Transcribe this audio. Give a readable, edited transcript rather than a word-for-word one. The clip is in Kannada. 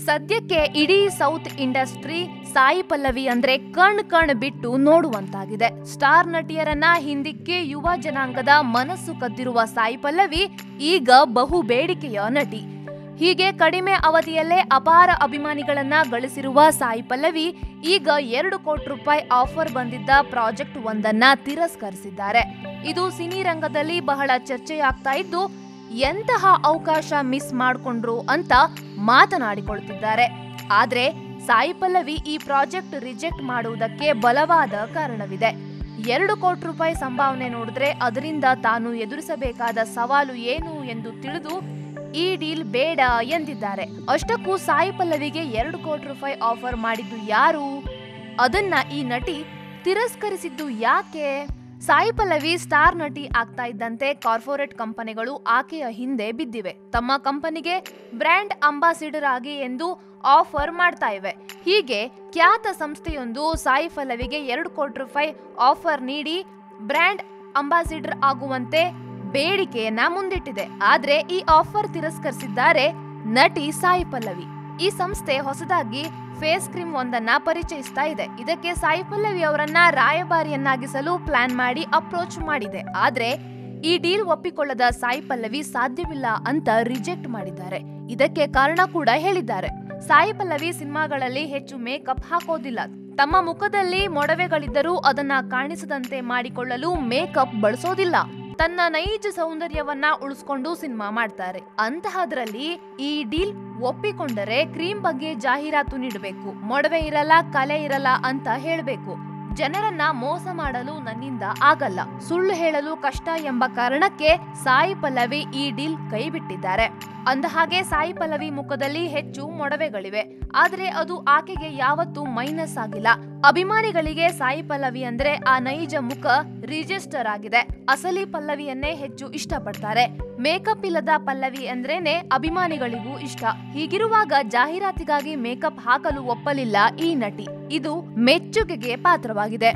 ಸದ್ಯಕ್ಕೆ ಇಡೀ ಸೌತ್ ಇಂಡಸ್ಟ್ರಿ ಸಾಯಿ ಪಲ್ಲವಿ ಅಂದ್ರೆ ಕಣ್ ಬಿಟ್ಟು ನೋಡುವಂತಾಗಿದೆ. ಸ್ಟಾರ್ ನಟಿಯರನ್ನ ಹಿಂದಿಕ್ಕೆ ಯುವ ಜನಾಂಗದ ಮನಸ್ಸು ಕದ್ದಿರುವ ಸಾಯಿ ಪಲ್ಲವಿ ಈಗ ಬಹು ಬೇಡಿಕೆಯ ನಟಿ. ಹೀಗೆ ಕಡಿಮೆ ಅವಧಿಯಲ್ಲೇ ಅಪಾರ ಅಭಿಮಾನಿಗಳನ್ನ ಗಳಿಸಿರುವ ಸಾಯಿ ಪಲ್ಲವಿ ಈಗ 2 ಕೋಟಿ ರೂಪಾಯಿ ಆಫರ್ ಬಂದಿದ್ದ ಪ್ರಾಜೆಕ್ಟ್ ಒಂದನ್ನ ತಿರಸ್ಕರಿಸಿದ್ದಾರೆ. ಇದು ಸಿನಿ ರಂಗದಲ್ಲಿ ಬಹಳ ಚರ್ಚೆಯಾಗ್ತಾ ಇದ್ದು, ಎಂತಹ ಅವಕಾಶ ಮಿಸ್ ಮಾಡ್ಕೊಂಡ್ರು ಅಂತ ಮಾತನಾಡಿಕೊಳ್ತಿದ್ದಾರೆ. ಆದ್ರೆ ಸಾಯಿ ಪಲ್ಲವಿ ಈ ಪ್ರಾಜೆಕ್ಟ್ ರಿಜೆಕ್ಟ್ ಮಾಡುವುದಕ್ಕೆ ಬಲವಾದ ಕಾರಣವಿದೆ. 2 ಕೋಟಿ ರೂಪಾಯಿ ಸಂಭಾವನೆ ನೋಡಿದ್ರೆ ಅದರಿಂದ ತಾನು ಎದುರಿಸಬೇಕಾದ ಸವಾಲು ಏನು ಎಂದು ತಿಳಿದು ಈ ಡೀಲ್ ಬೇಡ ಎಂದಿದ್ದಾರೆ. ಅಷ್ಟಕ್ಕೂ ಸಾಯಿ ಪಲ್ಲವಿಗೆ 2 ಕೋಟಿ ರೂಪಾಯಿ ಆಫರ್ ಮಾಡಿದ್ದು ಯಾರು? ಅದನ್ನ ಈ ನಟಿ ತಿರಸ್ಕರಿಸಿದ್ದು ಯಾಕೆ? ಸಾಯಿ ಪಲ್ಲವಿ ಸ್ಟಾರ್ ನಟಿ ಆಗ್ತಾ ಇದ್ದಂತೆ ಕಾರ್ಪೊರೇಟ್ ಕಂಪನಿಗಳು ಆಕೆಯ ಹಿಂದೆ ಬಿದ್ದಿವೆ. ತಮ್ಮ ಕಂಪನಿಗೆ ಬ್ರ್ಯಾಂಡ್ ಅಂಬಾಸಿಡರ್ ಆಗಿ ಎಂದು ಆಫರ್ ಮಾಡ್ತಾ ಇವೆ. ಹೀಗೆ ಖ್ಯಾತ ಸಂಸ್ಥೆಯೊಂದು ಸಾಯಿ ಪಲ್ಲವಿಗೆ 2 ಕೋಟಿ ರೂಪಾಯಿ ಆಫರ್ ನೀಡಿ ಬ್ರ್ಯಾಂಡ್ ಅಂಬಾಸಿಡರ್ ಆಗುವಂತೆ ಬೇಡಿಕೆಯನ್ನ ಮುಂದಿಟ್ಟಿದೆ. ಆದ್ರೆ ಈ ಆಫರ್ ತಿರಸ್ಕರಿಸಿದ್ದಾರೆ ನಟಿ ಸಾಯಿ ಪಲ್ಲವಿ. ಈ ಸಂಸ್ಥೆ ಹೊಸದಾಗಿ ಫೇಸ್ ಕ್ರೀಮ್ ಒಂದನ್ನ ಪರಿಚಯಿಸ್ತಾ ಇದೆ. ಇದಕ್ಕೆ ಸಾಯಿ ಪಲ್ಲವಿ ಅವರನ್ನ ರಾಯಭಾರಿಯನ್ನಾಗಿಸಲು ಪ್ಲಾನ್ ಮಾಡಿ ಅಪ್ರೋಚ್ ಮಾಡಿದೆ. ಆದ್ರೆ ಈ ಡೀಲ್ ಒಪ್ಪಿಕೊಳ್ಳದ ಸಾಯಿ ಪಲ್ಲವಿ ಸಾಧ್ಯವಿಲ್ಲ ಅಂತ ರಿಜೆಕ್ಟ್ ಮಾಡಿದ್ದಾರೆ. ಇದಕ್ಕೆ ಕಾರಣ ಕೂಡ ಹೇಳಿದ್ದಾರೆ. ಸಾಯಿ ಪಲ್ಲವಿ ಸಿನಿಮಾಗಳಲ್ಲಿ ಹೆಚ್ಚು ಮೇಕಪ್ ಹಾಕೋದಿಲ್ಲ. ತಮ್ಮ ಮುಖದಲ್ಲಿ ಮೊಡವೆಗಳಿದ್ದರೂ ಅದನ್ನ ಕಾಣಿಸದಂತೆ ಮಾಡಿಕೊಳ್ಳಲು ಮೇಕಪ್ ಬಳಸೋದಿಲ್ಲ. ತನ್ನ ನೈಜ ಸೌಂದರ್ಯವನ್ನ ಉಳಿಸ್ಕೊಂಡು ಸಿನಿಮಾ ಮಾಡ್ತಾರೆ. ಅಂತಹದ್ರಲ್ಲಿ ಈ ಡೀಲ್ ಒಪ್ಪಿಕೊಂಡರೆ ಕ್ರೀಮ್ ಬಗ್ಗೆ ಜಾಹೀರಾತು ನೀಡಬೇಕು, ಮೊಡವೆ ಇರಲ್ಲ, ಕಲೆ ಇರಲ್ಲ ಅಂತ ಹೇಳಬೇಕು. ಜನರನ್ನ ಮೋಸ ಮಾಡಲು ನನ್ನಿಂದ ಆಗಲ್ಲ, ಸುಳ್ಳು ಹೇಳಲು ಕಷ್ಟ ಎಂಬ ಕಾರಣಕ್ಕೆ ಸಾಯಿ ಪಲ್ಲವಿ ಈ ಡೀಲ್ ಕೈ ಬಿಟ್ಟಿದ್ದಾರೆ. ಅಂದಹಾಗೆ ಸಾಯಿ ಪಲ್ಲವಿ ಮುಖದಲ್ಲಿ ಹೆಚ್ಚು ಮೊಡವೆಗಳಿವೆ, ಆದ್ರೆ ಅದು ಆಕೆಗೆ ಯಾವತ್ತೂ ಮೈನಸ್ ಆಗಿಲ್ಲ. ಅಭಿಮಾನಿಗಳಿಗೆ ಸಾಯಿ ಪಲ್ಲವಿ ಅಂದ್ರೆ ಆ ನೈಜ ಮುಖ ರಿಜಿಸ್ಟರ್ ಆಗಿದೆ. ಅಸಲಿ ಪಲ್ಲವಿಯನ್ನೇ ಹೆಚ್ಚು ಇಷ್ಟಪಡ್ತಾರೆ. ಮೇಕಪ್ ಇಲ್ಲದ ಪಲ್ಲವಿ ಅಂದ್ರೇನೆ ಅಭಿಮಾನಿಗಳಿಗೂ ಇಷ್ಟ. ಹೀಗಿರುವಾಗ ಜಾಹೀರಾತಿಗಾಗಿ ಮೇಕಪ್ ಹಾಕಲು ಒಪ್ಪಲಿಲ್ಲ ಈ ನಟಿ. ಇದು ಮೆಚ್ಚುಗೆಗೆ ಪಾತ್ರವಾಗಿದೆ.